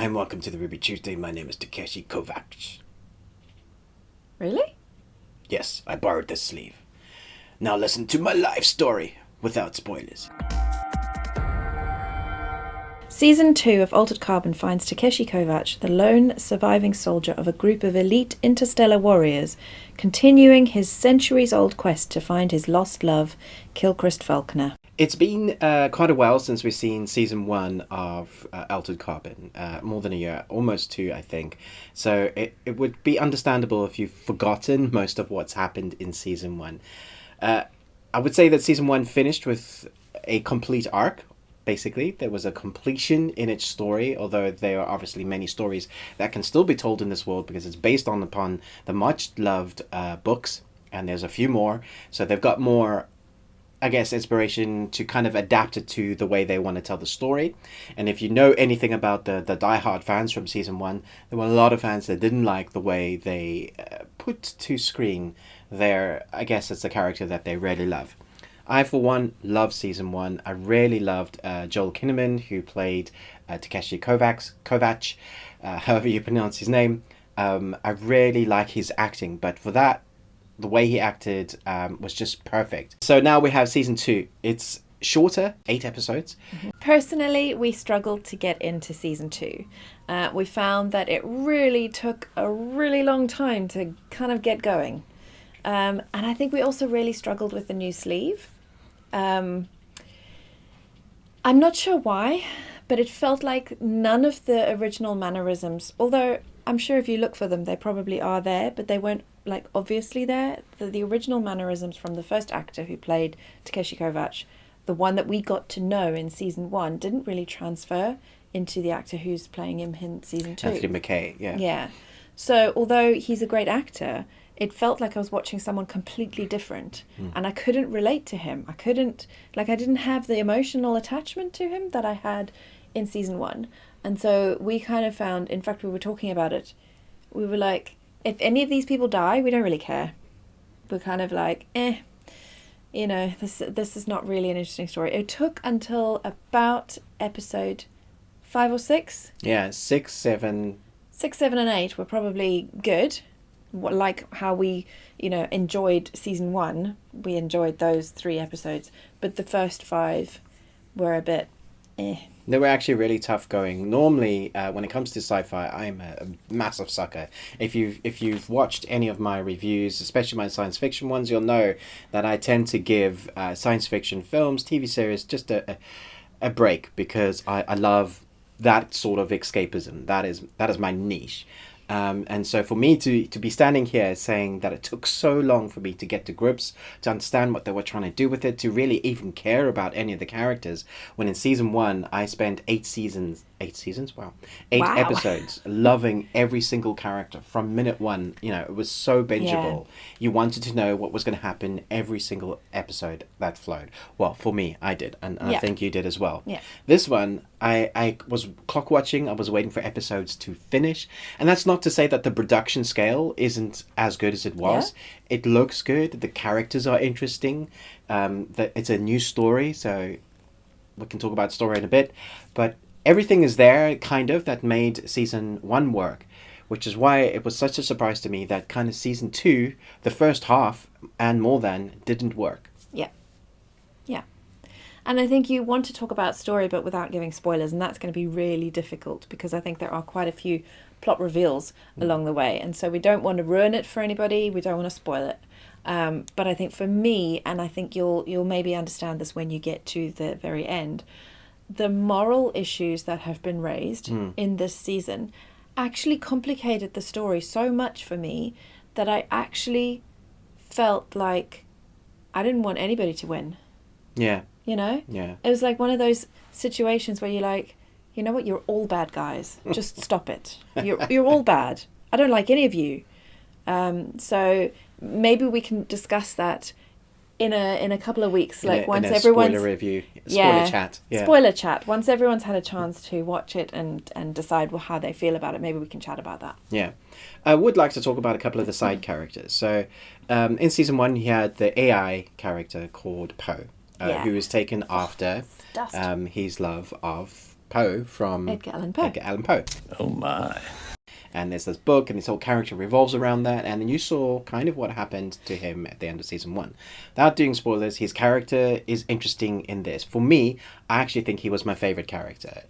Hi and welcome to the Ruby Tuesday. My name is Takeshi Kovacs. Really? Yes, I borrowed this sleeve. Now listen to my life story without spoilers. Season 2 of Altered Carbon finds Takeshi Kovacs, the lone surviving soldier of a group of elite interstellar warriors, continuing his centuries-old quest to find his lost love, Kilchrist Falconer. It's been quite a while since we've seen season 1 of Altered Carbon. More than a year, almost 2, I think. So it would be understandable if you've forgotten most of what's happened in season 1. I would say that season 1 finished with a complete arc. Basically, there was a completion in its story, although there are obviously many stories that can still be told in this world because it's based upon the much-loved books, and there's a few more. So they've got more, I guess, inspiration to kind of adapt it to the way they want to tell the story. And if you know anything about the diehard fans from season 1, there were a lot of fans that didn't like the way they put to screen their, I guess it's a character that they really love. I, for one, love season 1. I really loved Joel Kinnaman, who played Takeshi Kovacs, however you pronounce his name. I really like his acting, but for that, the way he acted was just perfect. So now we have season 2. It's shorter, 8 episodes. Personally, we struggled to get into season 2. We found that it really took a really long time to kind of get going. And I think we also really struggled with the new sleeve. I'm not sure why, but it felt like none of the original mannerisms, although I'm sure if you look for them, they probably are there, but they weren't like obviously there. The original mannerisms from the first actor who played Takeshi Kovacs, the one that we got to know in season 1, didn't really transfer into the actor who's playing him in season 2. Anthony Mackie, yeah. Yeah. So although he's a great actor, it felt like I was watching someone completely different, and I couldn't relate to him. I didn't have the emotional attachment to him that I had in season 1. And so we kind of found, in fact, we were talking about it. We were like, if any of these people die, we don't really care. We're kind of like, this is not really an interesting story. It took until about episode 5 or 6. Yeah, 6, 7. 6, 7, and 8 were probably good. Like how we, enjoyed season 1, we enjoyed those 3 episodes, but the first 5 were a bit They were actually really tough going. Normally, when it comes to sci-fi, I'm a massive sucker. If you've watched any of my reviews, especially my science fiction ones, you'll know that I tend to give science fiction films, TV series, just a break, because I love that sort of escapism. That is my niche. And so for me to be standing here saying that it took so long for me to get to grips, to understand what they were trying to do with it, to really even care about any of the characters, when in season 1 I spent 8 episodes loving every single character from minute 1. It was so bingeable. Yeah. You wanted to know what was going to happen every single episode that flowed. Well, for me, I did, and I think you did as well. Yeah. This one, I was clock watching. I was waiting for episodes to finish, and that's not to say that the production scale isn't as good as it was. Yeah. It looks good. The characters are interesting. That it's a new story, so we can talk about story in a bit, but everything is there, kind of, that made season 1 work, which is why it was such a surprise to me that kind of season 2, the first half and more than, didn't work. Yeah. And I think you want to talk about story, but without giving spoilers, and that's going to be really difficult because I think there are quite a few plot reveals along the way, and so we don't want to ruin it for anybody. We don't want to spoil it. But I think for me, and I think you'll maybe understand this when you get to the very end, the moral issues that have been raised in this season actually complicated the story so much for me that I actually felt like I didn't want anybody to win. Yeah. Yeah. It was like one of those situations where you're like, you know what, you're all bad guys. Just stop it. You're all bad. I don't like any of you. So maybe we can discuss that in a couple of weeks, like once everyone's spoiler review, spoiler chat. Yeah. Spoiler chat. Once everyone's had a chance to watch it and decide how they feel about it, maybe we can chat about that. Yeah. I would like to talk about a couple of the side characters. So in season 1, he had the AI character called Poe, who was taken after his love of Poe from Edgar Allan Poe. Edgar Allan Poe. Oh my. And there's this book, and this whole character revolves around that. And then you saw kind of what happened to him at the end of season 1. Without doing spoilers, his character is interesting in this. For me, I actually think he was my favorite character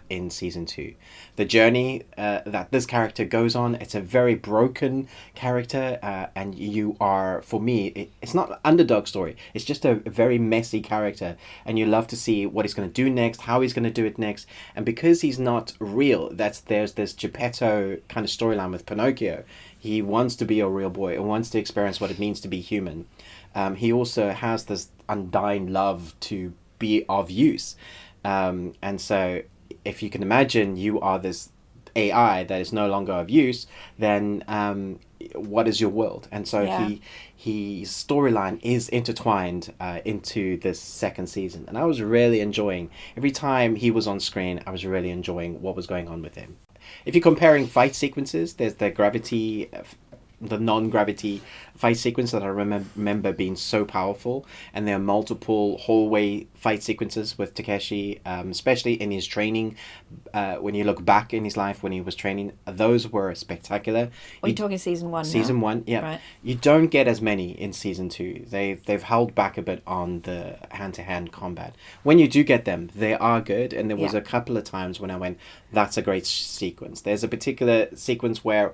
in season 2. The journey that this character goes on, it's a very broken character, and you are, for me, it's not an underdog story. It's just a very messy character, and you love to see what he's going to do next, how he's going to do it next. And because he's not real, there's this Geppetto kind of storyline with Pinocchio. He wants to be a real boy and wants to experience what it means to be human. He also has this undying love to be of use. And so if you can imagine you are this AI that is no longer of use, then what is your world? And so his storyline is intertwined into this second season. And I was really enjoying, every time he was on screen, I was really enjoying what was going on with him. If you're comparing fight sequences, there's the non-gravity fight sequence that I remember being so powerful, and there are multiple hallway fight sequences with Takeshi, especially in his training. When you look back in his life when he was training, those were spectacular. Are you talking season 1 Season now? 1, yeah. Right. You don't get as many in season 2. They've held back a bit on the hand-to-hand combat. When you do get them, they are good, and there was a couple of times when I went, that's a great sequence. There's a particular sequence where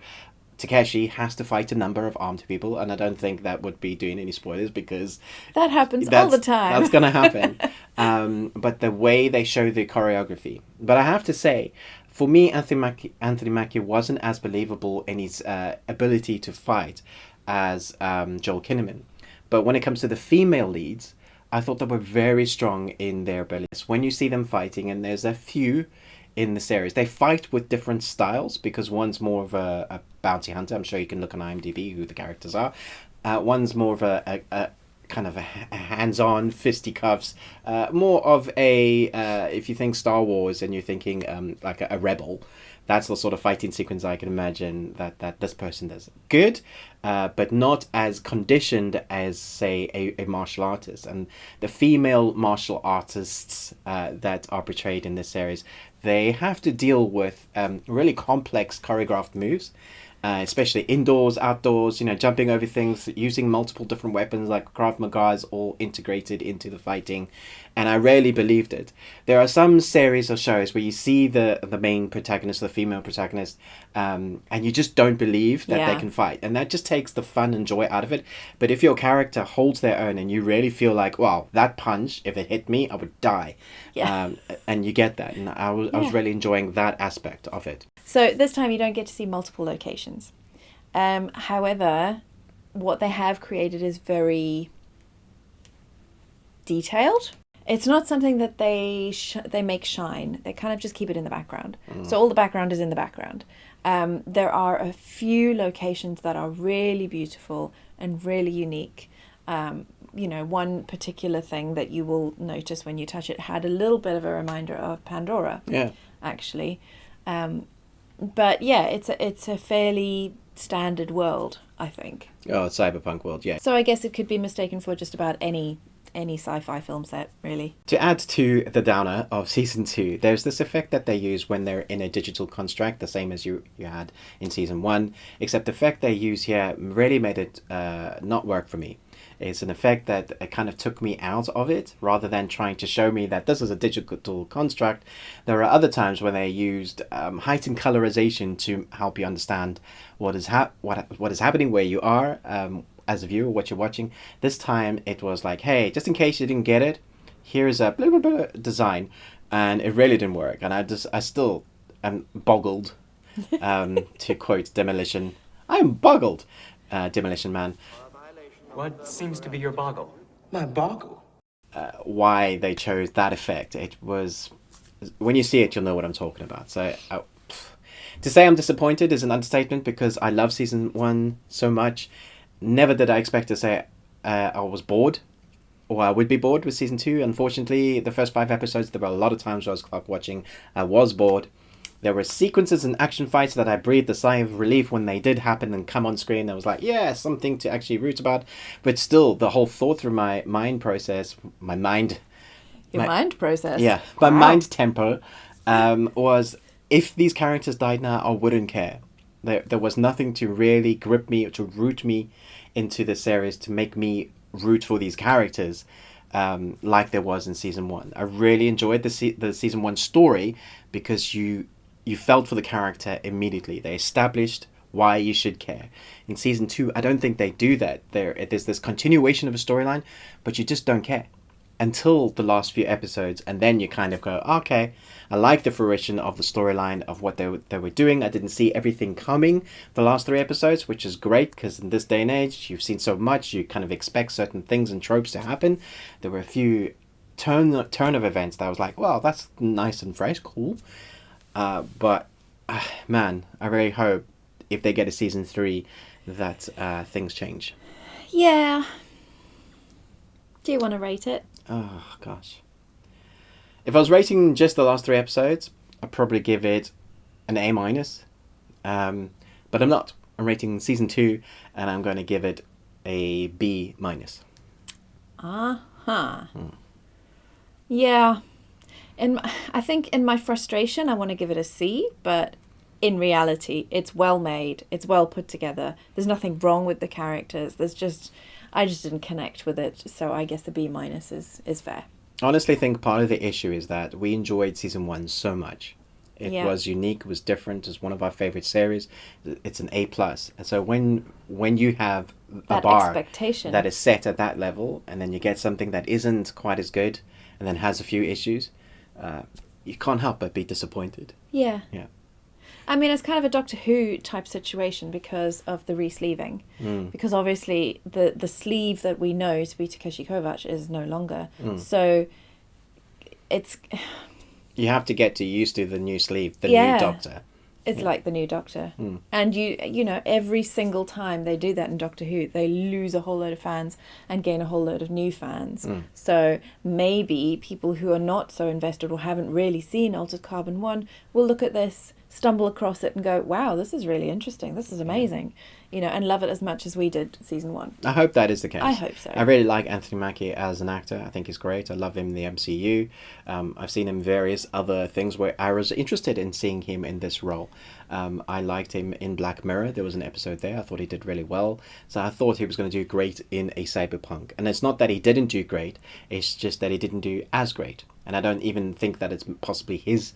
Takeshi has to fight a number of armed people, and I don't think that would be doing any spoilers because that happens all the time. That's going to happen. But the way they show the choreography. But I have to say, for me, Anthony Mackie wasn't as believable in his ability to fight as Joel Kinnaman. But when it comes to the female leads, I thought they were very strong in their abilities. When you see them fighting, and there's a few in the series, they fight with different styles, because one's more of a bounty hunter. I'm sure you can look on IMDb who the characters are. One's more of a kind of a hands-on fisticuffs, more of a if you think Star Wars and you're thinking like a rebel, that's the sort of fighting sequence I can imagine that this person does. Good, but not as conditioned as, say, a martial artist. And the female martial artists that are portrayed in this series, they have to deal with really complex choreographed moves, especially indoors, outdoors, jumping over things, using multiple different weapons like Krav Magas all integrated into the fighting. And I rarely believed it. There are some series or shows where you see the main protagonist, the female protagonist, and you just don't believe that they can fight. And that just takes the fun and joy out of it. But if your character holds their own and you really feel like, wow, that punch, if it hit me, I would die. Yeah. And you get that. And I was really enjoying that aspect of it. So this time you don't get to see multiple locations. However, what they have created is very detailed. It's not something that they make shine. They kind of just keep it in the background. So all the background is in the background. There are a few locations that are really beautiful and really unique. One particular thing that you will notice when you touch it had a little bit of a reminder of Pandora. Yeah. Actually. But yeah, it's a fairly standard world, I think. Oh, cyberpunk world, yeah. So I guess it could be mistaken for just about any sci-fi film set, really. To add to the downer of season 2, there's this effect that they use when they're in a digital construct, the same as you had in season 1, except the effect they use here really made it not work for me. It's an effect that kind of took me out of it, rather than trying to show me that this is a digital construct. There are other times when they used heightened colorization to help you understand what is happening where you are as a viewer, what you're watching. This time it was like, hey, just in case you didn't get it, here's a blah, blah, blah design, and it really didn't work. And I still am boggled, to quote Demolition. I'm boggled, Demolition Man. What seems to be your boggle? My boggle? Why they chose that effect. It was, when you see it, you'll know what I'm talking about. So to say I'm disappointed is an understatement, because I love season 1 so much. Never did I expect to say I was bored, or I would be bored with season 2. Unfortunately, the first 5 episodes, there were a lot of times where I was clock watching. I was bored. There were sequences and action fights that I breathed a sigh of relief when they did happen and come on screen. I was like, yeah, something to actually root about. But still, the whole thought through my mind process, my mind... Your mind process? Yeah, my mind tempo was if these characters died now, I wouldn't care. There was nothing to really grip me or to root me into the series to make me root for these characters like there was in season 1. I really enjoyed the season 1 story because you felt for the character immediately. They established why you should care. In season 2, I don't think they do that. There's this continuation of a storyline, but you just don't care until the last few episodes, and then you kind of go, okay, I like the fruition of the storyline of what they were doing. I didn't see everything coming the last 3 episodes, which is great because in this day and age, you've seen so much, you kind of expect certain things and tropes to happen. There were a few turn of events that I was like, well, that's nice and fresh, cool. But man, I really hope if they get a season 3 that things change. Yeah. Do you want to rate it? Oh gosh, if I was rating just the last 3 episodes, I'd probably give it an A-, but I'm not. I'm rating season 2 and I'm going to give it a B-. Yeah. I think in my frustration I want to give it a C, but in reality it's well made, it's well put together, there's nothing wrong with the characters, I just didn't connect with it, so I guess the B- is fair. I honestly think part of the issue is that we enjoyed season 1 so much. It was unique, it was different, it's one of our favorite series. It's an A+. And so when you have a bar expectation that is set at that level, and then you get something that isn't quite as good, and then has a few issues, you can't help but be disappointed. Yeah. Yeah. I mean, it's kind of a Doctor Who type situation because of the re-sleeving. Because obviously the sleeve that we know to be Takeshi Kovacs is no longer. So it's... You have to get used to the new sleeve, the Yeah. new Doctor. It's like the new Doctor. And you know, every single time they do that in Doctor Who, they lose a whole load of fans and gain a whole load of new fans. So maybe people who are not so invested or haven't really seen Altered Carbon 1 will look at this, stumble across it and go, wow, this is really interesting, this is amazing, you know, and love it as much as we did season 1. I hope that is the case. I hope so. I really like Anthony Mackie as an actor. I think he's great. I love him in the MCU. I've seen him in various other things where I was interested in seeing him in this role. I liked him in Black Mirror. There was an episode there. I thought he did really well. So I thought he was going to do great in a cyberpunk. And it's not that he didn't do great. It's just that he didn't do as great. And I don't even think that it's possibly his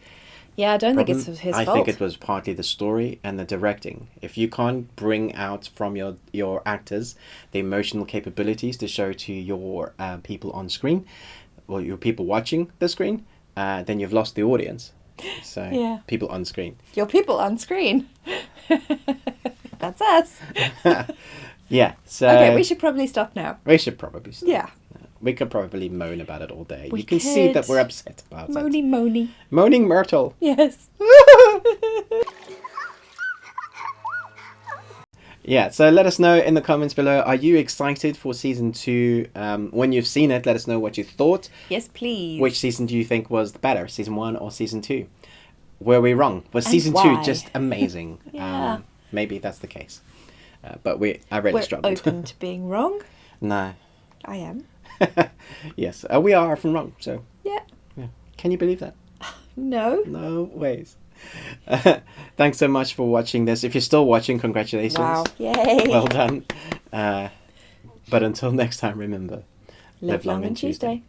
Yeah, I don't problem. think it's his I fault. think it was partly the story and the directing. If you can't bring out from your actors the emotional capabilities to show to your people on screen, or your people watching the screen, then you've lost the audience. So Yeah. people on screen. Your people on screen. That's us. Yeah. So Okay, we should probably stop now. we should probably stop. Yeah. We could probably moan about it all day. We You can see could. that we're upset about it. Moany. Moaning Myrtle. Yes. Yeah, so let us know in the comments below. Are you excited for season 2? When you've seen it, let us know what you thought. Yes, please. Which season do you think was the better, season 1 or season 2? Were we wrong? Was And season why? 2 just amazing? Yeah. Maybe that's the case. But I really We're struggled. open to being wrong. No. I am. Yes, we are often wrong, so Yeah. yeah. Can you believe that? No. No ways. Thanks so much for watching this. If you're still watching, congratulations. Wow. Yay. Well done. But until next time, remember, Live long and Tuesday.